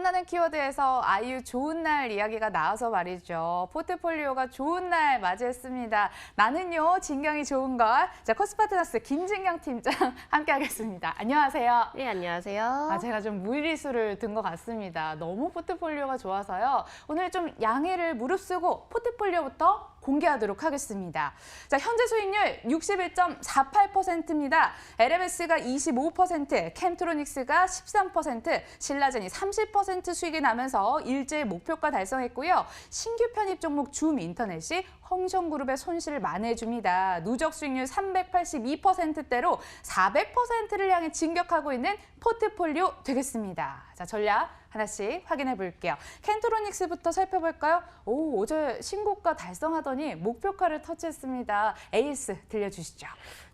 만나는 키워드에서 아이유 좋은 날 이야기가 나와서 말이죠. 포트폴리오가 좋은 날 맞이했습니다. 나는요, 진경이 좋은 걸. 자, 코스파트너스 김진경 팀장 함께하겠습니다. 안녕하세요. 네, 안녕하세요. 제가 좀 무리수를 든 것 같습니다. 너무 포트폴리오가 좋아서요. 오늘 좀 양해를 무릅쓰고 포트폴리오부터 공개하도록 하겠습니다. 자, 현재 수익률 61.48%입니다. LMS가 25%, 캠트로닉스가 13%, 신라젠이 30% 수익이 나면서 일제히 목표가 달성했고요. 신규 편입 종목 줌인터넷이 홍성그룹의 손실을 만회해줍니다. 누적 수익률 382%대로 400%를 향해 진격하고 있는 포트폴리오 되겠습니다. 자, 전략 하나씩 확인해 볼게요. 캠트로닉스부터 살펴볼까요? 어제 신고가 달성하더니 목표가를 터치했습니다. 에이스 들려주시죠.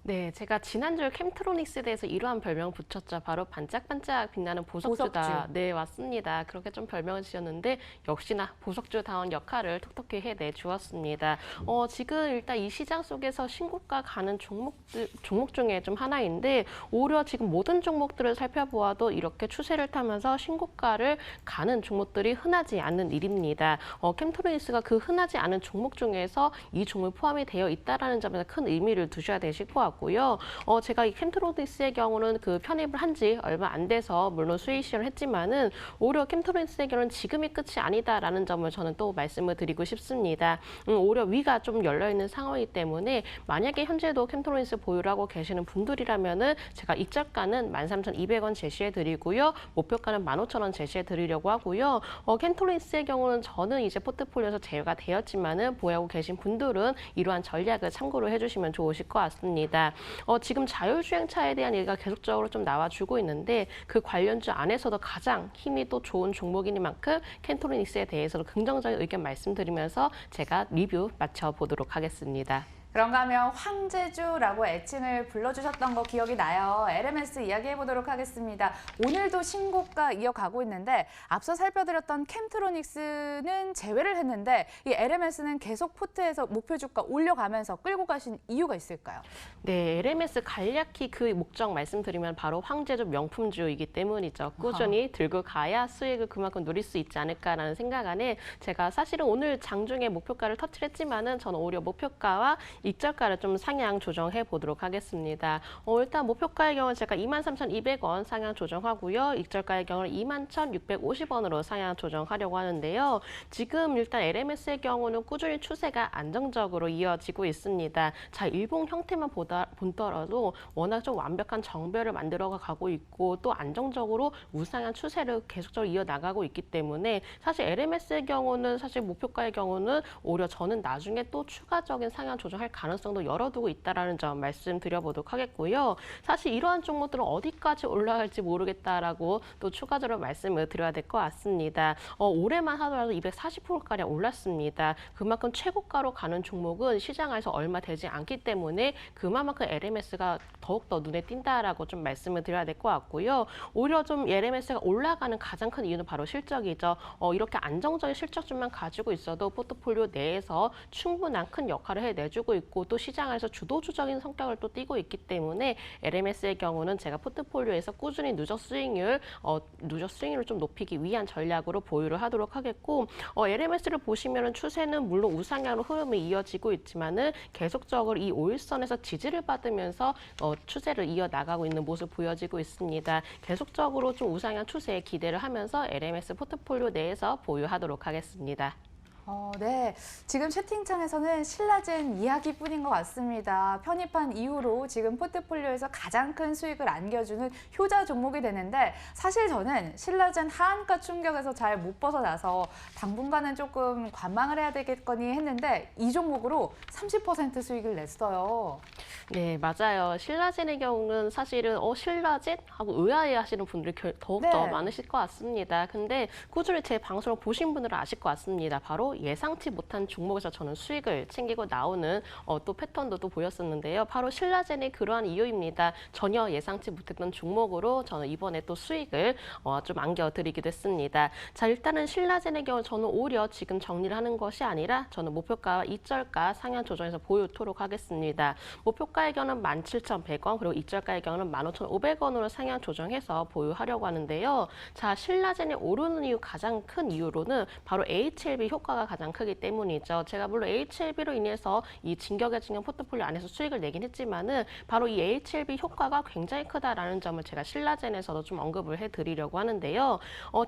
네, 제가 지난주에 캠트로닉스에 대해서 이러한 별명 붙였죠. 바로 반짝반짝 빛나는 보석주다. 보석주. 네, 맞습니다. 그렇게 좀 별명을 지었는데 역시나 보석주다운 역할을 톡톡히 해내 주었습니다. 지금 일단 이 시장 속에서 신고가 가는 종목 중에 좀 하나인데 오히려 지금 모든 종목들을 살펴보아도 이렇게 추세를 타면서 신고가를 가는 종목들이 흔하지 않는 일입니다. 캠트로닉스가 그 흔하지 않은 종목 중에서 이 종목이 포함이 되어 있다는 점에서 큰 의미를 두셔야 되실 것 같고요. 제가 이 캠트로닉스의 경우는 그 편입을 한 지 얼마 안 돼서 물론 수익 실현을 했지만은 오히려 캠트로닉스의 경우는 지금이 끝이 아니다라는 점을 저는 또 말씀을 드리고 싶습니다. 오히려 위가 좀 열려 있는 상황이기 때문에 만약에 현재도 캠트로닉스 보유를 하고 계시는 분들이라면은 제가 익절가는 13,200원 제시해 드리고요. 목표가는 15,000원 제시해 드리려고 하고요. 캠트로닉스의 경우는 저는 이제 포트폴리오에서 제외가 되었지만은 보유하고 계신 분들은 이러한 전략을 참고를 해주시면 좋으실 것 같습니다. 지금 자율주행차에 대한 얘기가 계속적으로 좀 나와주고 있는데 그 관련주 안에서도 가장 힘이 또 좋은 종목이니만큼 캠트로닉스에 대해서도 긍정적인 의견 말씀드리면서 제가 리뷰 마쳐보도록 하겠습니다. 그런가 하면 황제주라고 애칭을 불러주셨던 거 기억이 나요. LMS 이야기해보도록 하겠습니다. 오늘도 신고가 이어가고 있는데 앞서 살펴드렸던 캠트로닉스는 제외를 했는데 이 LMS는 계속 포트에서 목표 주가 올려가면서 끌고 가신 이유가 있을까요? 네, LMS 간략히 그 목적 말씀드리면 바로 황제주 명품주이기 때문이죠. 꾸준히 들고 가야 수익을 그만큼 누릴 수 있지 않을까라는 생각 안에 제가 사실은 오늘 장중에 목표가를 터치를 했지만은 저는 오히려 목표가와 익절가를 좀 상향 조정해 보도록 하겠습니다. 일단 목표가의 경우는 제가 23,200원 상향 조정하고요. 익절가의 경우는 21,650원으로 상향 조정하려고 하는데요. 지금 일단 LMS의 경우는 꾸준히 추세가 안정적으로 이어지고 있습니다. 자, 일봉 형태만 보더라도 워낙 좀 완벽한 정배를 만들어 가고 있고 또 안정적으로 우상향 추세를 계속적으로 이어나가고 있기 때문에 사실 LMS의 경우는 사실 목표가의 경우는 오히려 저는 나중에 또 추가적인 상향 조정할 가능성도 열어두고 있다는 점 말씀드려보도록 하겠고요. 사실 이러한 종목들은 어디까지 올라갈지 모르겠다라고 또 추가적으로 말씀을 드려야 될 것 같습니다. 올해만 하더라도 240%가량 올랐습니다. 그만큼 최고가로 가는 종목은 시장에서 얼마 되지 않기 때문에 그만큼 LMS가 더욱더 눈에 띈다라고 좀 말씀을 드려야 될 것 같고요. 오히려 좀 LMS가 올라가는 가장 큰 이유는 바로 실적이죠. 이렇게 안정적인 실적줄만 가지고 있어도 포트폴리오 내에서 충분한 큰 역할을 해내주고 있고 또 시장에서 주도주적인 성격을 또 띠고 있기 때문에 LMS의 경우는 제가 포트폴리오에서 꾸준히 누적 수익률을 좀 높이기 위한 전략으로 보유를 하도록 하겠고 LMS를 보시면은 추세는 물론 우상향으로 흐름이 이어지고 있지만은 계속적으로 이 5일선에서 지지를 받으면서 추세를 이어나가고 있는 모습 보여지고 있습니다. 계속적으로 좀 우상향 추세에 기대를 하면서 LMS 포트폴리오 내에서 보유하도록 하겠습니다. 네. 지금 채팅창에서는 신라젠 이야기뿐인 것 같습니다. 편입한 이후로 지금 포트폴리오에서 가장 큰 수익을 안겨주는 효자 종목이 되는데 사실 저는 신라젠 하한가 충격에서 잘 못 벗어나서 당분간은 조금 관망을 해야 되겠거니 했는데 이 종목으로 30% 수익을 냈어요. 네, 맞아요. 신라젠의 경우는 사실은 신라젠? 하고 의아해하시는 분들이 더욱더 네. 많으실 것 같습니다. 근데 꾸준히 제 방송을 보신 분들은 아실 것 같습니다. 바로 예상치 못한 종목에서 저는 수익을 챙기고 나오는 또 패턴도 또 보였었는데요. 바로 신라젠의 그러한 이유입니다. 전혀 예상치 못했던 종목으로 저는 이번에 또 수익을 좀 안겨드리기도 했습니다. 자, 일단은 신라젠의 경우 저는 오히려 지금 정리를 하는 것이 아니라 저는 목표가와 익절가 상향 조정해서 보유토록 하겠습니다. 목표가 목표가의 경우는 17,100원, 그리고 이절가의 경우는 15,500원으로 상향 조정해서 보유하려고 하는데요. 자, 신라젠이 오르는 이유 가장 큰 이유로는 바로 HLB 효과가 가장 크기 때문이죠. 제가 물론 HLB로 인해서 이 진격의 진영 포트폴리오 안에서 수익을 내긴 했지만은 바로 이 HLB 효과가 굉장히 크다라는 점을 제가 신라젠에서도 좀 언급을 해드리려고 하는데요.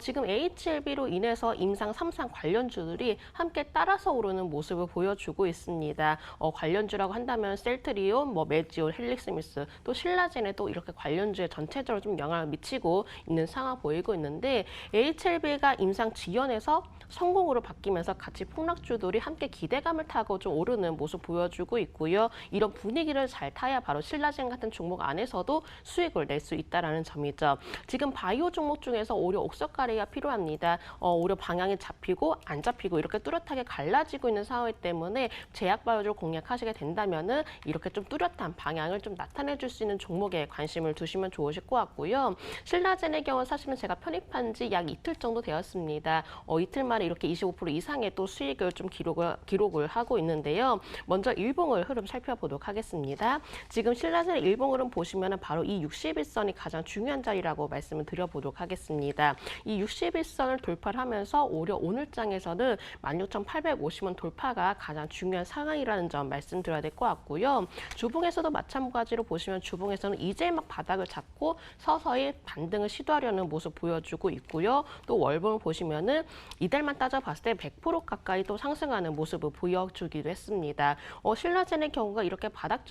지금 HLB로 인해서 임상 3상 관련주들이 함께 따라서 오르는 모습을 보여주고 있습니다. 관련주라고 한다면 셀트리온, 메지온, 헬릭스미스, 또 신라젠에도 이렇게 관련주에 전체적으로 좀 영향을 미치고 있는 상황 보이고 있는데 HLB가 임상 지연에서 성공으로 바뀌면서 같이 폭락주들이 함께 기대감을 타고 좀 오르는 모습 보여주고 있고요. 이런 분위기를 잘 타야 바로 신라젠 같은 종목 안에서도 수익을 낼 수 있다는 점이죠. 지금 바이오 종목 중에서 오히려 옥석가리가 필요합니다. 오히려 방향이 잡히고 안 잡히고 이렇게 뚜렷하게 갈라지고 있는 상황이기 때문에 제약바이오를 공략하시게 된다면은 이렇게 좀 뚜렷한 방향을 좀 나타내줄 수 있는 종목에 관심을 두시면 좋으실 것 같고요. 신라젠의 경우 사실은 제가 편입한 지 약 이틀 정도 되었습니다. 이틀 만에 이렇게 25% 이상의 또 수익을 좀 기록을 하고 있는데요. 먼저 일봉을 흐름 살펴보도록 하겠습니다. 지금 신라젠의 일봉 흐름 보시면 바로 이 61선이 가장 중요한 자리라고 말씀을 드려보도록 하겠습니다. 이 61선을 돌파를 하면서 오히려 오늘장에서는 16,850원 돌파가 가장 중요한 상황이라는 점 말씀드려야 될 것 같고요. 주봉에서도 마찬가지로 보시면 주봉에서는 이제 막 바닥을 잡고 서서히 반등을 시도하려는 모습 보여주고 있고요. 또 월봉을 보시면은 이달만 따져봤을 때 100% 가까이 또 상승하는 모습을 보여주기도 했습니다. 신라젠의 경우가 이렇게 바닥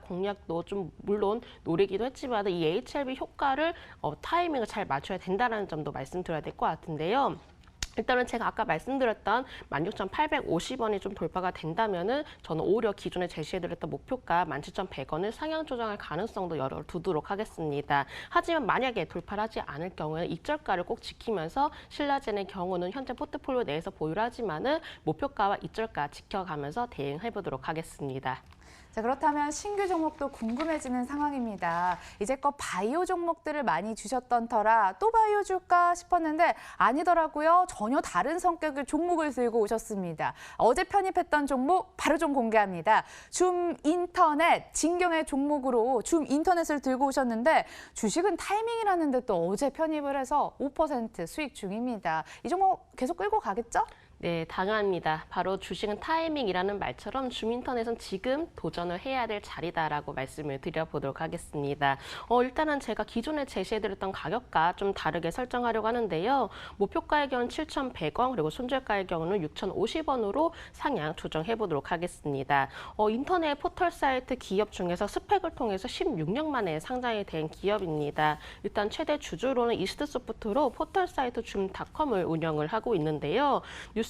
공략도 좀 물론 노리기도 했지만 이 HLB 효과를 타이밍을 잘 맞춰야 된다는 점도 말씀드려야 될 것 같은데요. 일단은 제가 아까 말씀드렸던 16,850원이 좀 돌파가 된다면은 저는 오히려 기존에 제시해드렸던 목표가 17,100원을 상향 조정할 가능성도 열어두도록 하겠습니다. 하지만 만약에 돌파를 하지 않을 경우에는 이절가를 꼭 지키면서 신라젠의 경우는 현재 포트폴리오 내에서 보유를 하지만은 목표가와 이절가 지켜가면서 대응해보도록 하겠습니다. 자, 그렇다면 신규 종목도 궁금해지는 상황입니다. 이제껏 바이오 종목들을 많이 주셨던 터라 또 바이오 줄까 싶었는데 아니더라고요. 전혀 다른 성격의 종목을 들고 오셨습니다. 어제 편입했던 종목 바로 좀 공개합니다. 줌 인터넷, 진경의 종목으로 줌 인터넷을 들고 오셨는데 주식은 타이밍이라는데 또 어제 편입을 해서 5% 수익 중입니다. 이 종목 계속 끌고 가겠죠? 네, 당연합니다. 바로 주식은 타이밍이라는 말처럼 줌인터넷은 지금 도전을 해야 될 자리다라고 말씀을 드려보도록 하겠습니다. 일단은 제가 기존에 제시해드렸던 가격과 좀 다르게 설정하려고 하는데요. 목표가의 경우는 7,100원, 그리고 손절가의 경우는 6,050원으로 상향 조정해보도록 하겠습니다. 인터넷 포털 사이트 기업 중에서 스펙을 통해서 16년 만에 상장이 된 기업입니다. 일단 최대 주주로는 이스트소프트로 포털 사이트 줌닷컴을 운영을 하고 있는데요.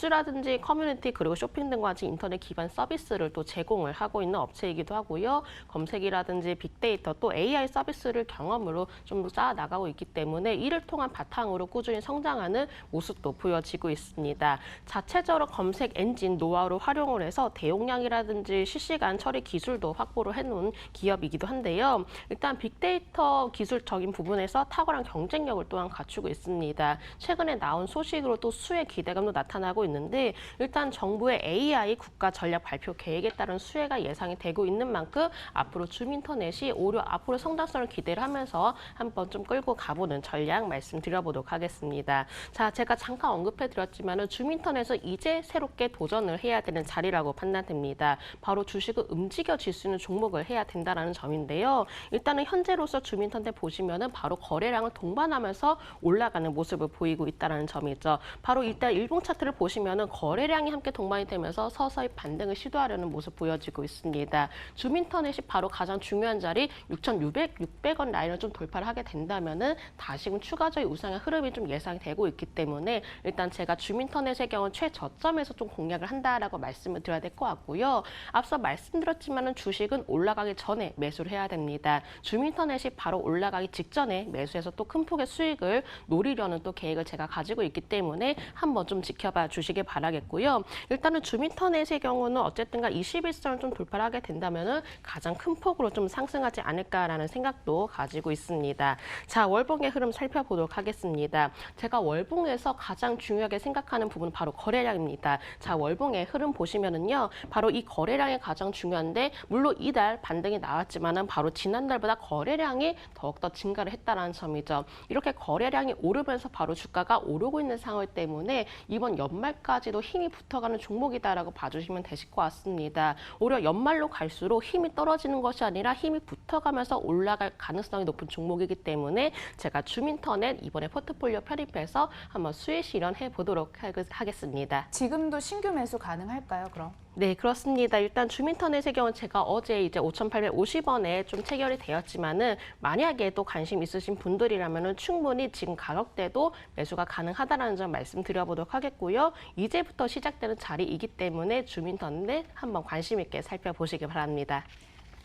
뉴스라든지 커뮤니티 그리고 쇼핑 등과 같이 인터넷 기반 서비스를 또 제공을 하고 있는 업체이기도 하고요. 검색이라든지 빅데이터 또 AI 서비스를 경험으로 좀 쌓아 나가고 있기 때문에 이를 통한 바탕으로 꾸준히 성장하는 모습도 보여지고 있습니다. 자체적으로 검색 엔진 노하우를 활용을 해서 대용량이라든지 실시간 처리 기술도 확보를 해놓은 기업이기도 한데요. 일단 빅데이터 기술적인 부분에서 탁월한 경쟁력을 또한 갖추고 있습니다. 최근에 나온 소식으로 또 수혜 기대감도 나타나고 있는데 일단 정부의 AI 국가 전략 발표 계획에 따른 수혜가 예상이 되고 있는 만큼 앞으로 줌인터넷이 오히려 앞으로 성장성을 기대를 하면서 한번 좀 끌고 가보는 전략 말씀드려보도록 하겠습니다. 자, 제가 잠깐 언급해드렸지만 줌인터넷은 이제 새롭게 도전을 해야 되는 자리라고 판단됩니다. 바로 주식을 움직여질 수 있는 종목을 해야 된다는 점인데요. 일단은 현재로서 줌인터넷 보시면은 바로 거래량을 동반하면서 올라가는 모습을 보이고 있다는 점이죠. 바로 일단 일봉 차트를 보시면은 거래량이 함께 동반이 되면서 서서히 반등을 시도하려는 모습 보여지고 있습니다. 줌인터넷이 바로 가장 중요한 자리 6,600원 라인을 좀 돌파를 하게 된다면은 다시금 추가적인 우상의 흐름이 좀 예상이 되고 있기 때문에 일단 제가 줌인터넷의 경우 최저점에서 좀 공략을 한다라고 말씀을 드려야 될 것 같고요. 앞서 말씀드렸지만은 주식은 올라가기 전에 매수를 해야 됩니다. 줌인터넷이 바로 올라가기 직전에 매수해서 또 큰 폭의 수익을 노리려는 또 계획을 제가 가지고 있기 때문에 한번 좀 지켜봐 주시기 주시길 바라겠고요. 일단은 주민터넷의 경우는 어쨌든간 21선을 좀 돌파를 하게 된다면은 가장 큰 폭으로 좀 상승하지 않을까라는 생각도 가지고 있습니다. 자, 월봉의 흐름 살펴보도록 하겠습니다. 제가 월봉에서 가장 중요하게 생각하는 부분은 바로 거래량입니다. 자, 월봉의 흐름 보시면은요, 바로 이 거래량이 가장 중요한데, 물론 이달 반등이 나왔지만은 바로 지난달보다 거래량이 더욱더 증가를 했다는 점이죠. 이렇게 거래량이 오르면서 바로 주가가 오르고 있는 상황 때문에 이번 연말까지도 힘이 붙어가는 종목이다라고 봐주시면 되실 것 같습니다. 오히려 연말로 갈수록 힘이 떨어지는 것이 아니라 힘이 붙어가면서 올라갈 가능성이 높은 종목이기 때문에 제가 주민터넷 이번에 포트폴리오 편입해서 한번 수혜 실현해 보도록 하겠습니다. 지금도 신규 매수 가능할까요, 그럼? 네, 그렇습니다. 일단 주민터넷의 경우는 제가 어제 이제 5,850원에 좀 체결이 되었지만은 만약에 또 관심 있으신 분들이라면은 충분히 지금 가격대도 매수가 가능하다라는 점 말씀드려보도록 하겠고요. 이제부터 시작되는 자리이기 때문에 주민터넷 한번 관심 있게 살펴보시기 바랍니다.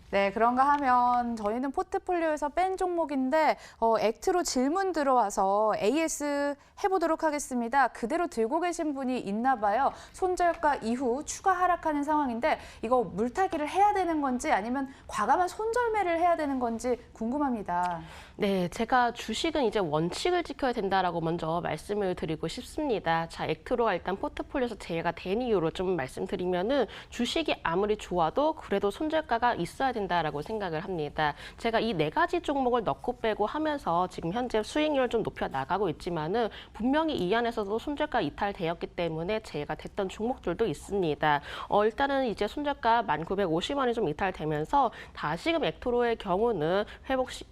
네, 그런가 하면 저희는 포트폴리오에서 뺀 종목인데 액트로 질문 들어와서 AS 해보도록 하겠습니다. 그대로 들고 계신 분이 있나 봐요. 손절가 이후 추가 하락하는 상황인데 이거 물타기를 해야 되는 건지 아니면 과감한 손절매를 해야 되는 건지 궁금합니다. 네, 제가 주식은 이제 원칙을 지켜야 된다라고 먼저 말씀을 드리고 싶습니다. 자, 액트로가 일단 포트폴리오에서 제외가 된 이유로 좀 말씀드리면은 주식이 아무리 좋아도 그래도 손절가가 있어야 된다라고 생각을 합니다. 제가 이 네 가지 종목을 넣고 빼고 하면서 지금 현재 수익률을 좀 높여 나가고 있지만은 분명히 이 안에서도 손절가 이탈되었기 때문에 제외가 됐던 종목들도 있습니다. 일단은 이제 손절가 1,950원이 좀 이탈되면서 다시금 액트로의 경우는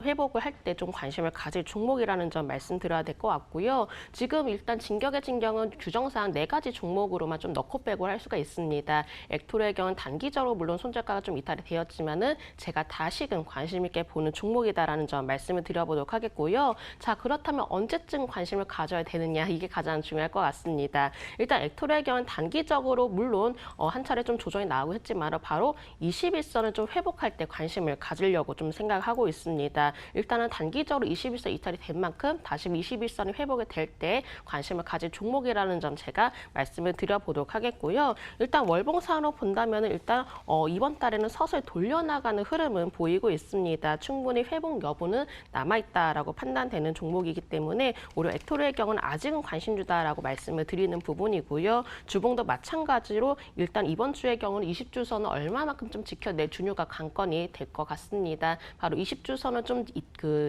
회복을 할 때 좀 관심을 가질 종목이라는 점 말씀드려야 될 것 같고요. 지금 일단 진격의 진경은 규정상 네 가지 종목으로만 좀 넣고 빼고 할 수가 있습니다. 액토로의 경우는 단기적으로 물론 손절가가 좀 이탈이 되었지만은 제가 다시금 관심 있게 보는 종목이다라는 점 말씀을 드려보도록 하겠고요. 자, 그렇다면 언제쯤 관심을 가져야 되느냐, 이게 가장 중요할 것 같습니다. 일단 액토로의 경우는 단기적으로 물론 한 차례 좀 조정이 나오고 했지만 바로 21선을 좀 회복할 때 관심을 가지려고 좀 생각하고 있습니다. 일단은 단기적으로 21선 이탈이 된 만큼 다시 21선이 회복이 될 때 관심을 가질 종목이라는 점 제가 말씀을 드려보도록 하겠고요. 일단 월봉상으로 본다면 일단 이번 달에는 서서히 돌려나가는 흐름은 보이고 있습니다. 충분히 회복 여부는 남아있다라고 판단되는 종목이기 때문에 오히려 액토르의 경우는 아직은 관심주다라고 말씀을 드리는 부분이고요. 주봉도 마찬가지로 일단 이번 주의 경우는 20주선은 얼마만큼 좀 지켜낼 중요가 관건이 될 것 같습니다. 바로 20주선을 좀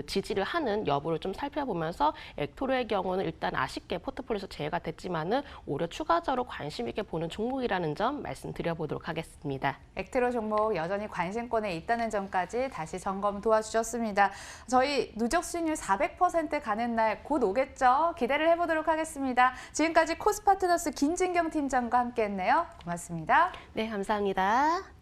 지지를 하는 여부를 좀 살펴보면서 액토르의 경우는 일단 아쉽게 포트폴리오에서 제외가 됐지만은 오히려 추가적으로 관심 있게 보는 종목이라는 점 말씀드려보도록 하겠습니다. 액트로 종목 여전히 관심권에 있다는 점까지 다시 점검 도와주셨습니다. 저희 누적 수익률 400% 가는 날 곧 오겠죠? 기대를 해보도록 하겠습니다. 지금까지 코스파트너스 김진경 팀장과 함께했네요. 고맙습니다. 네, 감사합니다.